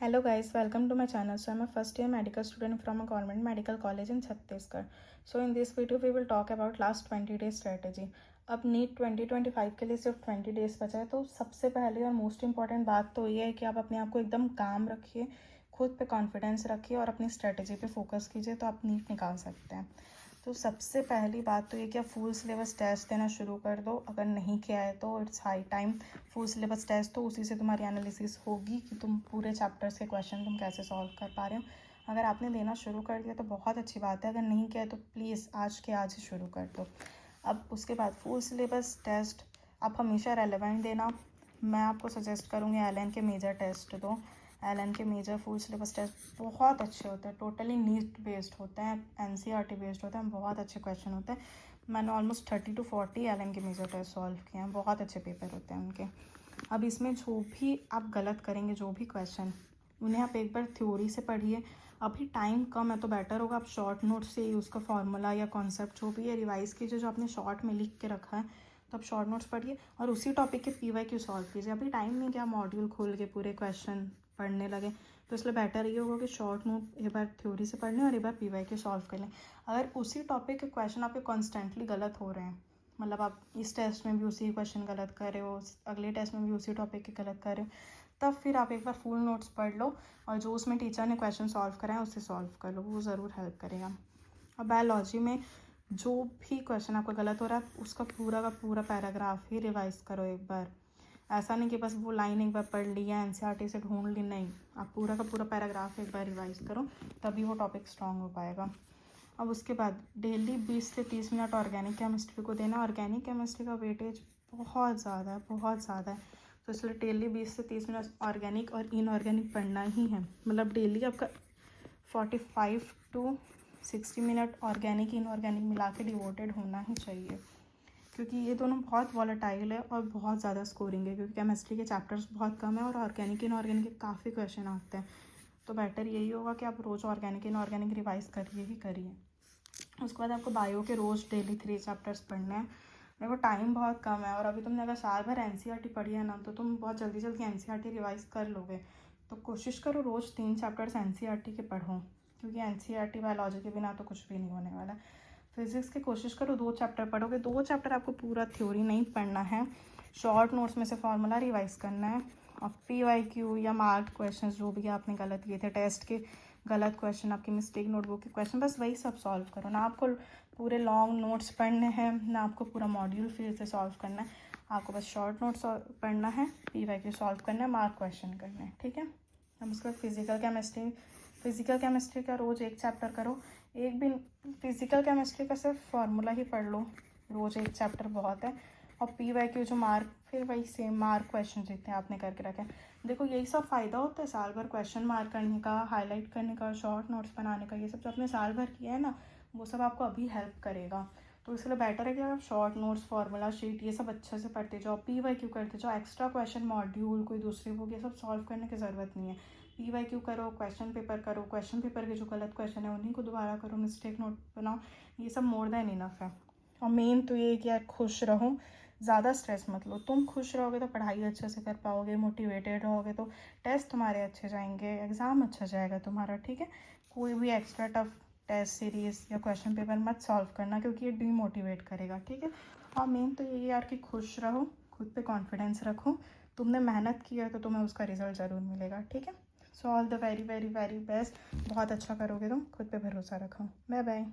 Hello guys, welcome to my channel. So I'm a first year medical student from a government medical college in Chhattisgarh. So in this video we will talk about last 20 days strategy. अब NEET 2025 के लिए सिर्फ 20 days बचा है, तो सबसे पहले और मोस्ट इम्पॉर्टेंट बात तो ये है कि आप अपने आप को एकदम काम रखिए, खुद पे कॉन्फिडेंस रखिए और अपनी स्ट्रेटजी पे फोकस कीजिए, तो आप नीट निकाल सकते हैं। तो सबसे पहली बात तो ये कि आप फुल सिलेबस टेस्ट देना शुरू कर दो। अगर नहीं किया है तो it's high time. Full syllabus test तो उसी से तुम्हारी एनालिसिस होगी कि तुम पूरे चैप्टर्स के क्वेश्चन तुम कैसे सॉल्व कर पा रहे हो। अगर आपने देना शुरू कर दिया तो बहुत अच्छी बात है, अगर नहीं किया है तो प्लीज़ आज के आज ही शुरू कर दो। अब उसके बाद फुल सिलेबस टेस्ट आप हमेशा रेलेवेंट देना। मैं आपको सजेस्ट करूँगी एलएन के मेजर टेस्ट दो। एलएन के मेजर फुल सिलेबस टेस्ट बहुत अच्छे होते हैं, टोटली नीट बेस्ड होते हैं, एनसीईआरटी बेस्ड होते हैं, बहुत अच्छे क्वेश्चन होते हैं। मैंने ऑलमोस्ट 30 to 40 एलएन के मेजर टेस्ट सॉल्व किए हैं, बहुत अच्छे पेपर होते हैं उनके। अब इसमें जो भी आप गलत करेंगे, जो भी क्वेश्चन, उन्हें आप एक बार थ्योरी से पढ़िए। अभी टाइम कम है तो बेटर होगा आप शॉर्ट नोट से ही उसका फॉर्मूला या कॉन्सेप्ट जो भी है रिवाइज़ कीजिए, जो आपने शॉर्ट में लिख के रखा है। तो आप शॉर्ट नोट्स पढ़िए और उसी टॉपिक के पीवाईक्यू सॉल्व कीजिए। अभी टाइम नहीं क्या मॉड्यूल खोल के पूरे क्वेश्चन पढ़ने लगे, तो इसलिए बेटर ये होगा कि शॉर्ट नोट एक बार थ्योरी से पढ़ लें और एक बार पीवाईक्यू सॉल्व कर लें। अगर उसी टॉपिक के क्वेश्चन आपके कॉन्स्टेंटली गलत हो रहे हैं, मतलब आप इस टेस्ट में भी उसी क्वेश्चन गलत कर रहे हो, अगले टेस्ट में भी उसी टॉपिक के गलत कर रहे हो, तब फिर आप एक बार फुल नोट्स पढ़ लो और जो उसमें टीचर ने क्वेश्चन सॉल्व कराए उससे सॉल्व कर लो, वो ज़रूर हेल्प करेगा। और बायोलॉजी में जो भी क्वेश्चन आपका गलत हो रहा है उसका पूरा का पूरा पैराग्राफ ही रिवाइज करो एक बार। ऐसा नहीं कि बस वो लाइन एक बार पढ़ ली या एनसीईआरटी से ढूंढ ली, नहीं, आप पूरा का पूरा पैराग्राफ एक बार रिवाइज करो, तभी वो टॉपिक स्ट्रॉन्ग हो पाएगा। अब उसके बाद डेली 20 से 30 मिनट ऑर्गेनिक केमिस्ट्री को देना। ऑर्गेनिक केमिस्ट्री का वेटेज बहुत ज़्यादा है, बहुत ज़्यादा है, तो इसलिए डेली 20 से 30 मिनट ऑर्गेनिक और इनऑर्गेनिक पढ़ना ही है। मतलब डेली आपका 45 to 60 मिनट ऑर्गेनिक इनऑर्गेनिक मिला के डिवोटेड होना ही चाहिए, क्योंकि ये दोनों बहुत वॉलेटाइल है और बहुत ज़्यादा स्कोरिंग है, क्योंकि केमिस्ट्री के चैप्टर्स बहुत कम है और ऑर्गेनिक इनऑर्गेनिक के काफ़ी क्वेश्चन आते हैं। तो बेटर यही होगा कि आप रोज़ ऑर्गेनिक इनऑर्गेनिक रिवाइज करिए ही करिए। उसके बाद आपको बायो के रोज़ डेली 3 चैप्टर्स पढ़ने हैं। देखो टाइम बहुत कम है और अभी तुमने अगर साल भर एनसीईआरटी पढ़ी है ना, तो तुम बहुत जल्दी जल्दी एनसीईआरटी रिवाइज कर लोगे। तो कोशिश करो रोज़ 3 चैप्टर्स एनसीईआरटी के पढ़ो, क्योंकि एनसीईआरटी बायोलॉजी के बिना तो कुछ भी नहीं होने वाला। फिजिक्स की कोशिश करो 2 चैप्टर पढ़ोगे, 2 चैप्टर आपको पूरा थ्योरी नहीं पढ़ना है, शॉर्ट नोट्स में से फॉर्मूला रिवाइज करना है और पीवाईक्यू या मार्क क्वेश्चन जो भी आपने गलत किए थे टेस्ट के, गलत क्वेश्चन, आपकी मिस्टेक नोटबुक के क्वेश्चन, बस वही सब सॉल्व करो ना। आपको पूरे लॉन्ग नोट्स पढ़ने हैं ना, आपको पूरा मॉड्यूल फिर से सॉल्व करना है, आपको बस शॉर्ट नोट्स पढ़ना है, पीवाईक्यू सॉल्व करना है, मार्क क्वेश्चन करना है, ठीक है। अब उसके बाद फिजिकल केमिस्ट्री का रोज़ 1 चैप्टर करो। एक भी फिजिकल केमिस्ट्री का सिर्फ फार्मूला ही पढ़ लो, रोज़ 1 चैप्टर बहुत है। और पीवाईक्यू जो मार्क, फिर वही सेम मार्क क्वेश्चन जितने आपने करके रखे हैं। देखो यही सब फ़ायदा होता है साल भर क्वेश्चन मार्क करने का, हाईलाइट करने का, शॉर्ट नोट्स बनाने का, ये सब जो आपने साल भर किया है ना, वो सब आपको अभी हेल्प करेगा। तो इसलिए बेटर है कि आप शॉर्ट नोट्स, फार्मूला शीट, ये सब अच्छे से पढ़ते जाओ, पीवाईक्यू करते जाओ। एक्स्ट्रा क्वेश्चन मॉड्यूल कोई दूसरी बुक ये सब सॉल्व करने की ज़रूरत नहीं है। पीवाईक्यू करो, क्वेश्चन पेपर करो, क्वेश्चन पेपर के जो गलत क्वेश्चन है उन्हीं को दोबारा करो, मिस्टेक नोट बनाओ, ये सब मोर देन इनफ है। और मेन तो ये कि यार खुश रहो, ज़्यादा स्ट्रेस मत लो। तुम खुश रहोगे तो पढ़ाई अच्छे से कर पाओगे, मोटिवेटेड रहोगे तो टेस्ट तुम्हारे अच्छे जाएंगे, एग्ज़ाम अच्छा जाएगा तुम्हारा, ठीक है। कोई भी एक्स्ट्रा टफ टेस्ट सीरीज़ या क्वेश्चन पेपर मत सॉल्व करना, क्योंकि ये डीमोटिवेट करेगा, ठीक है। और मेन तो यही यार कि खुश रहो, खुद पे कॉन्फिडेंस रखो, तुमने मेहनत की है तो तुम्हें उसका रिजल्ट ज़रूर मिलेगा, ठीक है। So all the very very very best. बहुत अच्छा करोगे तुम, खुद पे भरोसा रखो। Bye bye.